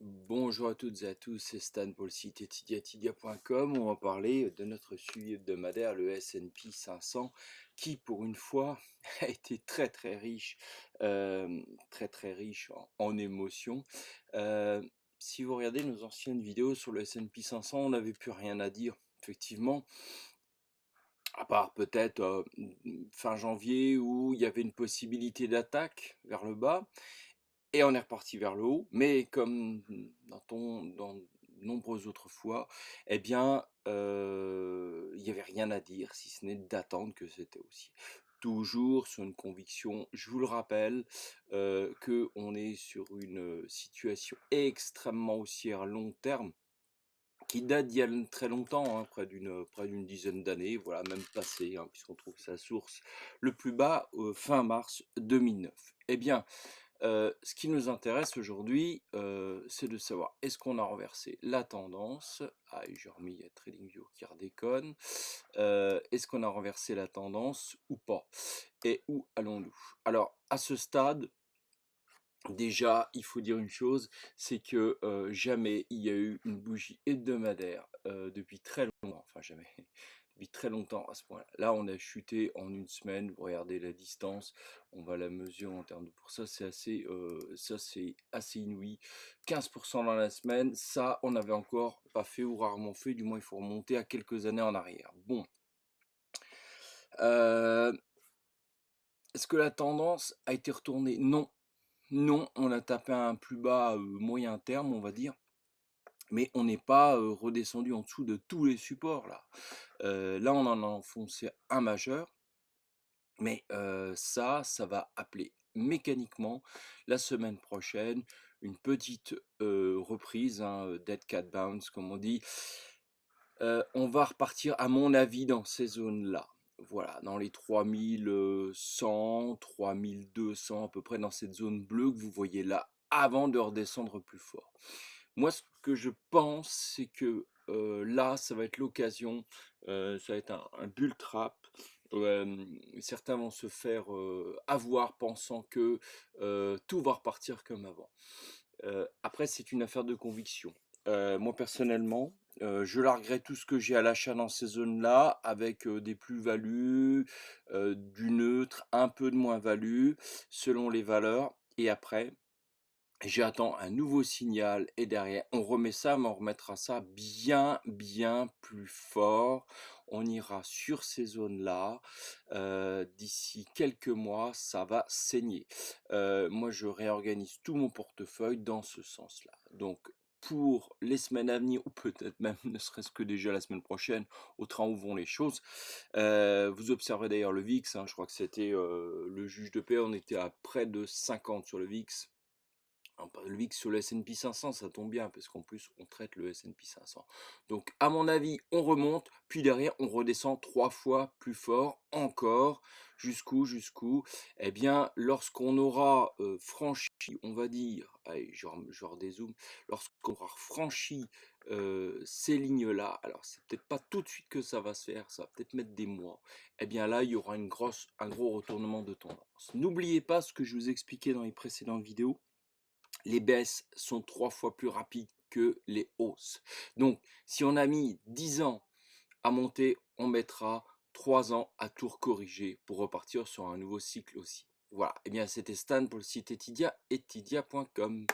Bonjour à toutes et à tous, c'est Stan pour le site tidia.com. On va parler de notre suivi hebdomadaire, le S&P 500, qui pour une fois a été très riche, très riche en émotions. Euh, Si vous regardez nos anciennes vidéos sur le S&P 500, on n'avait plus rien à dire, effectivement, à part peut-être fin janvier où il y avait une possibilité d'attaque vers le bas. Et on est reparti vers le haut, mais comme dans de nombreuses autres fois, eh bien, il n'y avait rien à dire, si ce n'est d'attendre que c'était aussi. Toujours sur une conviction, je vous le rappelle, qu'on est sur une situation extrêmement haussière long terme, qui date d'il y a très longtemps, hein, près d'une dizaine d'années, voilà, même passé, hein, puisqu'on trouve sa source le plus bas fin mars 2009. Eh bien, ce qui nous intéresse aujourd'hui, c'est de savoir est-ce qu'on a renversé la tendance. Ah, et j'ai remis TradingView qui redéconne. Est-ce qu'on a renversé la tendance ou pas? Et où allons-nous? Alors, à ce stade, déjà, il faut dire une chose, c'est que jamais il y a eu une bougie hebdomadaire depuis très longtemps, enfin jamais, depuis très longtemps à ce point-là. Là, on a chuté en une semaine, vous regardez la distance, on va la mesurer en termes de pour ça c'est assez inouï. 15% dans la semaine, ça on n'avait encore pas fait ou rarement fait, du moins il faut remonter à quelques années en arrière. Bon, euh, est-ce que la tendance a été retournée? Non. Non, on a tapé un plus bas moyen terme, on va dire, mais on n'est pas redescendu en dessous de tous les supports là. Là, on en a enfoncé un majeur, mais ça va appeler mécaniquement la semaine prochaine une petite reprise, hein, dead cat bounce comme on dit. On va repartir, à mon avis, dans ces zones-là. Voilà, dans les 3100, 3200, à peu près dans cette zone bleue que vous voyez là, avant de redescendre plus fort. Moi, ce que je pense, c'est que là, ça va être l'occasion, ça va être un bull trap. Certains vont se faire avoir pensant que tout va repartir comme avant. Après, c'est une affaire de conviction. Moi, personnellement, je larguerai tout ce que j'ai à l'achat dans ces zones-là, avec des plus-values, du neutre, un peu de moins-value, selon les valeurs. Et après, j'attends un nouveau signal et derrière, on remet ça, mais on remettra ça bien plus fort. On ira sur ces zones-là. D'ici quelques mois, ça va saigner. Moi, je réorganise tout mon portefeuille dans ce sens-là. Donc, pour les semaines à venir, ou peut-être même ne serait-ce que déjà la semaine prochaine, au train où vont les choses, vous observerez d'ailleurs le VIX, hein, je crois que c'était le juge de paix, on était à près de 50 sur le VIX. Le VIX sur le S&P 500, ça tombe bien, parce qu'en plus, on traite le S&P 500. Donc, à mon avis, on remonte, puis derrière, on redescend 3 fois plus fort, encore, jusqu'où? Eh bien, lorsqu'on aura franchi, on va dire, allez, je redézoome, lorsqu'on aura franchi ces lignes-là, alors c'est peut-être pas tout de suite que ça va se faire, ça va peut-être mettre des mois, eh bien là, il y aura un gros retournement de tendance. N'oubliez pas ce que je vous expliquais dans les précédentes vidéos, les baisses sont 3 fois plus rapides que les hausses. Donc, si on a mis 10 ans à monter, on mettra 3 ans à tout corriger pour repartir sur un nouveau cycle aussi. Voilà, et bien c'était Stan pour le site Etidia, etidia.com.